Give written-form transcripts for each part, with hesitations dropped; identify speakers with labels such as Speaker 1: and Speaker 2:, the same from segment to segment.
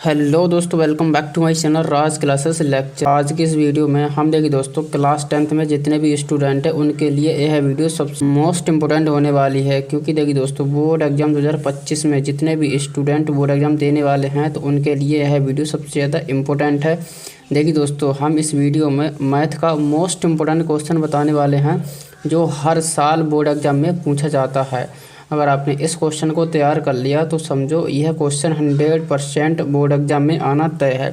Speaker 1: Hello दोस्तों, welcome back to my channel Raj classes lecture. आज की इस वीडियो में हम देखिए दोस्तों क्लास 10th में जितने भी स्टूडेंट हैं उनके लिए यह वीडियो सबसे मोस्ट इम्पोर्टेंट होने वाली है, क्योंकि देखिए दोस्तों बोर्ड एग्जाम 2025 में जितने भी स्टूडेंट बोर्ड एग्जाम देने वाले हैं तो उनके लिए यह वीडियो सबसे ज़्यादा इम्पोर्टेंट है। देखिए दोस्तों, हम इस वीडियो में मैथ का मोस्ट इम्पोर्टेंट क्वेश्चन बताने वाले हैं जो हर साल बोर्ड एग्जाम में पूछा जाता है। अगर आपने इस क्वेश्चन को तैयार कर लिया तो समझो यह क्वेश्चन 100% बोर्ड एग्जाम में आना तय है।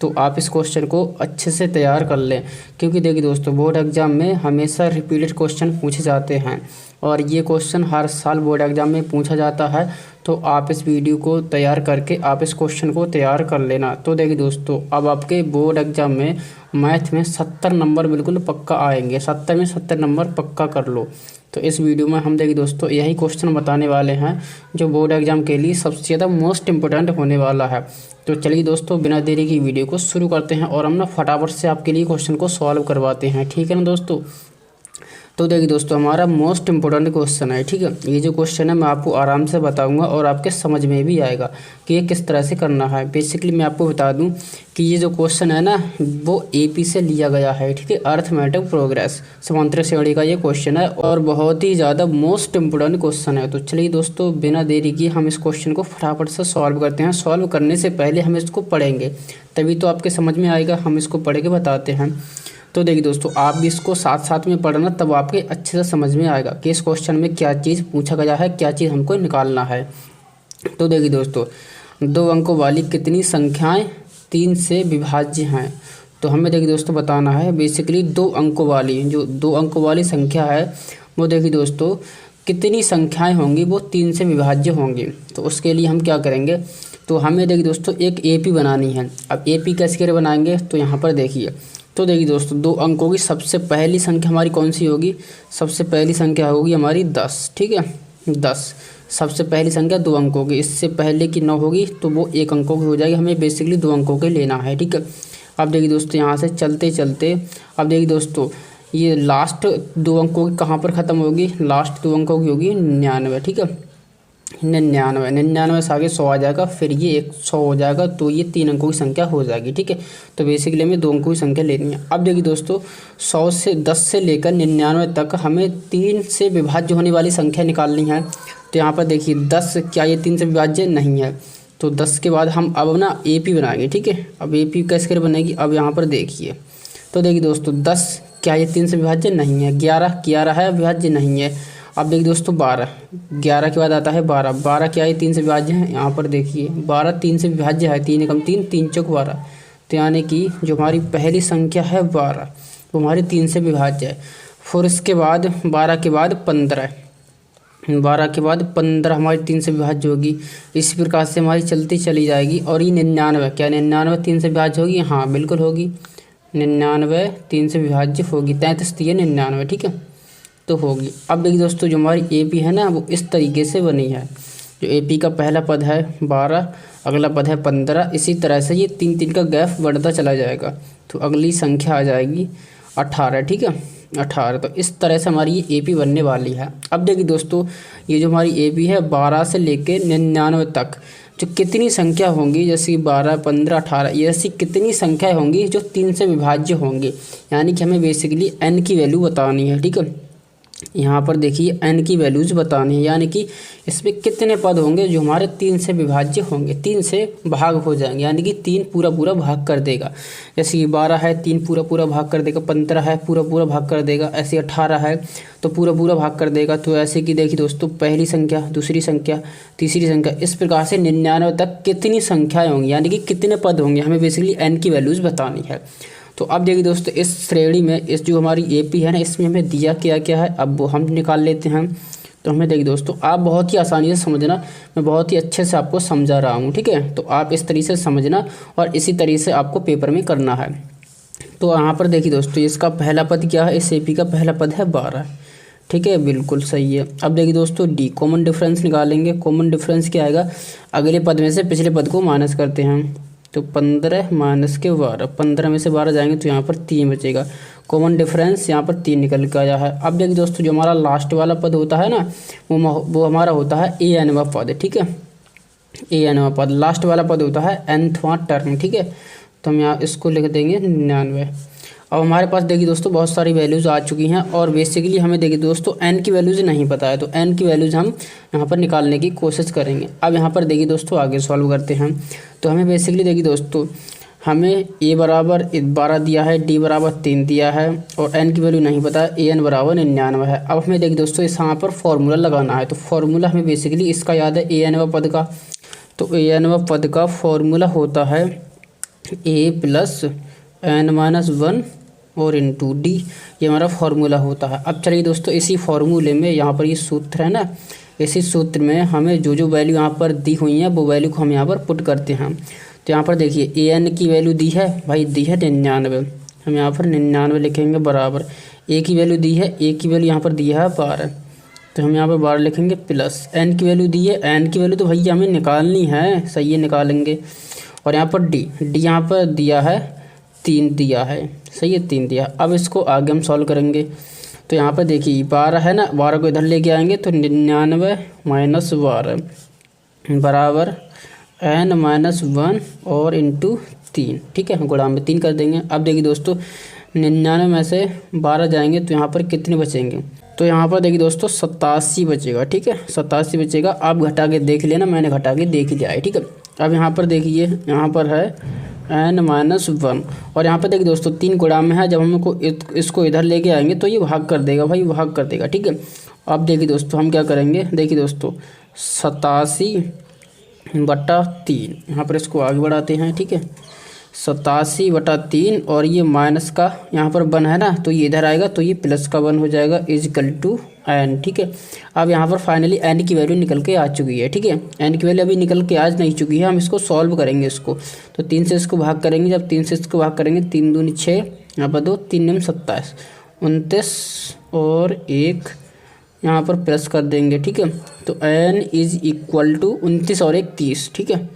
Speaker 1: तो आप इस क्वेश्चन को अच्छे से तैयार कर लें, क्योंकि देखिए दोस्तों बोर्ड एग्जाम में हमेशा रिपीटेड क्वेश्चन पूछे जाते हैं और ये क्वेश्चन हर साल बोर्ड एग्जाम में पूछा जाता है। तो आप इस वीडियो को तैयार करके आप इस क्वेश्चन को तैयार कर लेना। तो देखिए दोस्तों, अब आपके बोर्ड एग्जाम में मैथ में 70 नंबर बिल्कुल पक्का आएंगे। 70 में 70 नंबर पक्का कर लो। तो इस वीडियो में हम देखिए दोस्तों यही क्वेश्चन बताने वाले हैं जो बोर्ड एग्जाम के लिए सबसे ज़्यादा मोस्ट इम्पोर्टेंट होने वाला है। तो चलिए दोस्तों, बिना देरी की वीडियो को शुरू करते हैं और हम ना फटाफट से आपके लिए क्वेश्चन को सॉल्व करवाते हैं। ठीक है ना दोस्तों। तो देखिए दोस्तों, हमारा मोस्ट इम्पोर्टेंट क्वेश्चन है। ठीक है, ये जो क्वेश्चन है मैं आपको आराम से बताऊंगा और आपके समझ में भी आएगा कि ये किस तरह से करना है। बेसिकली मैं आपको बता दूं कि ये जो क्वेश्चन है ना वो एपी से लिया गया है। ठीक है, अर्थमेटिक प्रोग्रेस समांतर श्रेणी का ये क्वेश्चन है और बहुत ही ज़्यादा मोस्ट इम्पोर्टेंट क्वेश्चन है। तो चलिए दोस्तों, बिना देरी की हम इस क्वेश्चन को फटाफट से सॉल्व करते हैं। सॉल्व करने से पहले हम इसको पढ़ेंगे, तभी तो आपके समझ में आएगा। हम इसको पढ़ के बताते हैं। तो देखिए दोस्तों, आप भी इसको साथ साथ में पढ़ना, तब आपके अच्छे से समझ में आएगा कि इस क्वेश्चन में क्या चीज़ पूछा गया है, क्या चीज़ हमको निकालना है। तो देखिए दोस्तों, 2 अंकों वाली कितनी संख्याएं 3 से विभाज्य हैं। तो हमें देखिए दोस्तों बताना है बेसिकली 2 अंकों वाली, जो 2 अंकों वाली संख्या है वो देखिए दोस्तों कितनी संख्याएँ होंगी वो 3 से विभाज्य होंगी। तो उसके लिए हम क्या करेंगे, तो हमें देखिए दोस्तों एक एपी बनानी है। अब एपी कैसे कर बनाएंगे, तो यहाँ पर देखिए। तो देखिए दोस्तों, 2 अंकों की सबसे पहली संख्या हमारी कौन सी होगी, सबसे पहली संख्या होगी हमारी 10। ठीक है, 10 सबसे पहली संख्या 2 अंकों की। इससे पहले की 9 होगी तो वो 1 अंकों की हो जाएगी। हमें बेसिकली 2 अंकों के लेना है। ठीक है, अब देखिए दोस्तों यहाँ से चलते चलते अब देखिए दोस्तों ये लास्ट 2 अंकों की कहाँ पर ख़त्म होगी, लास्ट 2 अंकों की होगी 99। ठीक है, 99 से आगे 100 आ जाएगा, फिर ये 100 हो जाएगा, तो ये 3 अंकों की संख्या हो जाएगी। ठीक है, तो बेसिकली हमें 2 अंकों की संख्या लेनी है। अब देखिए दोस्तों 10 से लेकर 99 तक हमें 3 से विभाज्य होने वाली संख्या निकालनी है। तो यहाँ पर देखिए 10, क्या ये 3 से विभाज्य नहीं है। तो 10 के बाद हम अब ना एपी बनाएंगे। ठीक है, अब एपी कैसे कर बनेगी, अब यहाँ पर देखिए। तो देखिए दोस्तों 10, क्या ये 3 से विभाज्य नहीं है। 11 है, विभाज्य नहीं है। अब देखिए दोस्तों 12, 11 के बाद आता है 12 क्या है 3 से विभाज्य है। यहाँ पर देखिए 12 3 से विभाज्य है। 3 एकम 3, 3 चौक 12। तो यानी कि जो हमारी पहली संख्या है 12 वो हमारी 3 से विभाज्य है। फिर इसके बाद 12 के बाद 15, 12 के बाद 15 हमारी 3 से विभाज्य होगी। इसी प्रकार से हमारी चलती चली जाएगी। और ये 99, क्या 99 3 से विभाज्य होगी, हाँ बिल्कुल होगी। 99 3 से विभाज्य होगी। 33 3 99। ठीक है, तो होगी। अब देखिए दोस्तों जो हमारी एपी है ना वो इस तरीके से बनी है। जो एपी का पहला पद है 12, अगला पद है 15। इसी तरह से ये 3 का गैप बढ़ता चला जाएगा। तो अगली संख्या आ जाएगी 18। ठीक है, 18। तो इस तरह से हमारी ये एपी बनने वाली है। अब देखिए दोस्तों ये जो हमारी एपी है 12 से लेकर 99 तक जो कितनी संख्या होंगी, जैसे कि 12 15 18, ये ऐसी कितनी संख्याएँ होंगी जो 3 से विभाज्य होंगी। यानी कि हमें बेसिकली n की वैल्यू बतानी है। ठीक है, यहाँ पर देखिए n की वैल्यूज़ बतानी है, यानी कि इसमें कितने पद होंगे जो हमारे 3 से विभाज्य होंगे, 3 से भाग हो जाएंगे, यानी कि 3 पूरा भाग कर देगा। जैसे कि 12 है 3 पूरा भाग कर देगा, 15 है पूरा भाग कर देगा, ऐसे 18 है तो पूरा भाग कर देगा। तो ऐसे कि देखिए दोस्तों पहली संख्या, दूसरी संख्या, तीसरी संख्या, इस प्रकार से 99 तक कितनी संख्याएँ होंगी, यानी कि कितने पद होंगे, हमें बेसिकली n की वैल्यूज़ बतानी है। तो अब देखिए दोस्तों इस श्रेणी में इस जो हमारी एपी है ना इसमें हमें दिया क्या है, अब वो हम निकाल लेते हैं। तो हमें देखिए दोस्तों आप बहुत ही आसानी से समझना, मैं बहुत ही अच्छे से आपको समझा रहा हूँ। ठीक है, तो आप इस तरीके से समझना और इसी तरीके से आपको पेपर में करना है। तो यहाँ पर देखिए दोस्तों इसका पहला पद क्या है, इस एपी का पहला पद है 12। ठीक है, बिल्कुल सही है। अब देखिए दोस्तों डी कॉमन डिफरेंस निकालेंगे। कॉमन डिफरेंस क्या आएगा, अगले पद में से पिछले पद को माइनस करते हैं। तो 15 माइनस के 12, 15 में से 12 जाएंगे तो यहाँ पर 3 बचेगा। कॉमन डिफरेंस यहाँ पर 3 निकल के आया है। अब देखिए दोस्तों जो हमारा लास्ट वाला पद होता है ना वो हमारा होता है an वा पद। ठीक है, ANवां पद, लास्ट वाला पद होता है nthवां टर्म, ठीक है। तो हम यहाँ इसको लिख देंगे 99। अब हमारे पास देखिए दोस्तों बहुत सारी वैल्यूज़ आ चुकी हैं और बेसिकली हमें देखिए दोस्तों n की वैल्यूज़ नहीं पता है, तो n की वैल्यूज़ हम यहाँ पर निकालने की कोशिश करेंगे। अब यहाँ पर देखिए दोस्तों आगे सॉल्व करते हैं। तो हमें बेसिकली देखिए दोस्तों हमें a बराबर 12 दिया है, d बराबर 3 दिया है और n की वैल्यू नहीं पता है, an बराबर 99 है। अब हमें देखिए दोस्तों इस यहाँ पर फॉर्मूला लगाना है। तो फॉर्मूला हमें बेसिकली इसका याद है anवां पद का। तो anवां पद का फॉर्मूला होता है a प्लस n-1 और इंटू डी, ये हमारा फार्मूला होता है। अब चलिए दोस्तों इसी फार्मूले में यहाँ पर ये सूत्र है ना, इसी सूत्र में हमें जो जो वैल्यू यहाँ पर दी हुई है वो वैल्यू को हम यहाँ पर पुट करते हैं। तो यहाँ पर देखिए an की वैल्यू दी है भाई, दी है 99, हम यहाँ पर 99 लिखेंगे बराबर। a की वैल्यू दी है, a की वैल्यू यहाँ पर दी है 12, तो हम यहाँ पर 12 लिखेंगे प्लस n की वैल्यू दी है, n की वैल्यू तो भैया हमें निकालनी है, सही है निकालेंगे। और यहाँ पर d यहाँ पर दिया है 3 दिया है, सही है 3 दिया। अब इसको आगे हम सॉल्व करेंगे। तो यहाँ पर देखिए 12 है ना, 12 को इधर लेके आएंगे तो 99 माइनस 12 बराबर n-1 और इंटू 3, ठीक है, गुणा में 3 कर देंगे। अब देखिए दोस्तों 99 में से 12 जाएंगे तो यहाँ पर कितने बचेंगे, तो यहाँ पर देखिए दोस्तों 87 बचेगा, ठीक है 87 बचेगा। आप घटा के देख लेना, मैंने घटा के देख लिया है, ठीक है। अब यहाँ पर देखिए यहाँ पर है n-1 और यहाँ पर देखिए दोस्तों 3 गुणा में है, जब हमको इसको इधर लेके आएंगे तो ये भाग कर देगा भाई, भाग कर देगा, ठीक है। अब देखिए दोस्तों हम क्या करेंगे, देखिए दोस्तों 87/3, यहाँ पर इसको आगे बढ़ाते हैं, ठीक है 87/3 और ये माइनस का यहाँ पर 1 है ना, तो ये इधर आएगा तो ये प्लस का 1 हो जाएगा इजकल टू n, ठीक है। अब यहाँ पर फाइनली n की वैल्यू निकल के आ चुकी है, ठीक है। n की वैल्यू अभी निकल के आज नहीं चुकी है, हम इसको सॉल्व करेंगे इसको। तो 3 से इसको भाग करेंगे, जब 3 से इसको भाग करेंगे 3 दूनी 6, यहाँ पर 2 3 9 27 29 और 1 यहाँ पर प्लस कर देंगे, ठीक है। तो n इज इक्वल टू 29 और 1 30, ठीक है।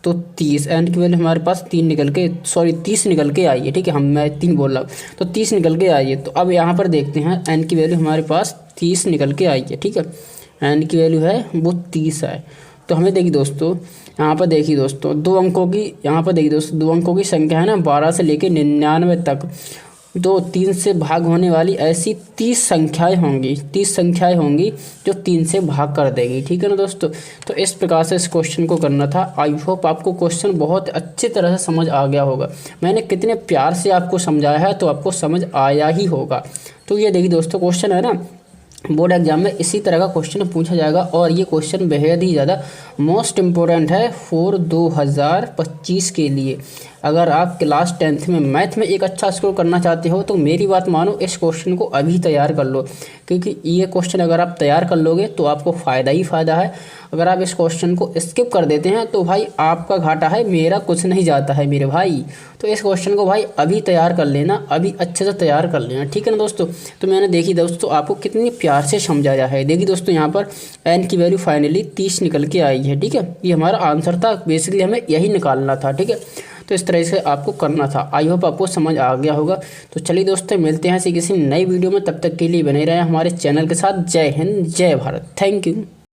Speaker 1: तो 30 n की वैल्यू हमारे पास 3 निकल के 30 निकल के आई है, ठीक है, मैं 3 बोल रहा हूँ, तो 30 निकल के आई है। तो अब यहाँ पर देखते हैं n की वैल्यू हमारे पास 30 निकल के आई है, ठीक है, n की वैल्यू है वो 30 है। तो हमें देखिए दोस्तों यहाँ पर देखिए दोस्तों 2 अंकों की, यहाँ पर देखिए दोस्तों 2 अंकों की संख्या है ना 12 से लेकर 99 तक, 3 से भाग होने वाली ऐसी 30 संख्याएं होंगी, 30 संख्याएं होंगी जो 3 से भाग कर देगी, ठीक है ना दोस्तों। तो इस प्रकार से इस क्वेश्चन को करना था। आई होप आपको क्वेश्चन बहुत अच्छी तरह से समझ आ गया होगा। मैंने कितने प्यार से आपको समझाया है तो आपको समझ आया ही होगा। तो ये देखिए दोस्तों क्वेश्चन है ना, बोर्ड एग्जाम में इसी तरह का क्वेश्चन पूछा जाएगा और ये क्वेश्चन बेहद ही ज़्यादा मोस्ट इम्पोर्टेंट है फॉर 2025 के लिए। अगर आप क्लास 10th में मैथ में एक अच्छा स्कोर करना चाहते हो तो मेरी बात मानो, इस क्वेश्चन को अभी तैयार कर लो, क्योंकि ये क्वेश्चन अगर आप तैयार कर लोगे तो आपको फ़ायदा ही फ़ायदा है। अगर आप इस क्वेश्चन को स्किप कर देते हैं तो भाई आपका घाटा है, मेरा कुछ नहीं जाता है मेरे भाई। तो इस क्वेश्चन को भाई अभी तैयार कर लेना, अभी अच्छे से तैयार कर लेना, ठीक है ना दोस्तों। तो मैंने देखी दोस्तों आपको कितनी प्यार से समझाया है। देखिए दोस्तों यहाँ पर n की वैल्यू फाइनली 30 निकल के आई है, ठीक है, ये हमारा आंसर था, बेसिकली हमें यही निकालना था, ठीक है। तो इस तरह से आपको करना था। आई होप आपको समझ आ गया होगा। तो चलिए दोस्तों मिलते हैं ऐसी किसी नई वीडियो में, तब तक के लिए बने रहे हमारे चैनल के साथ। जय हिंद जय भारत, थैंक यू।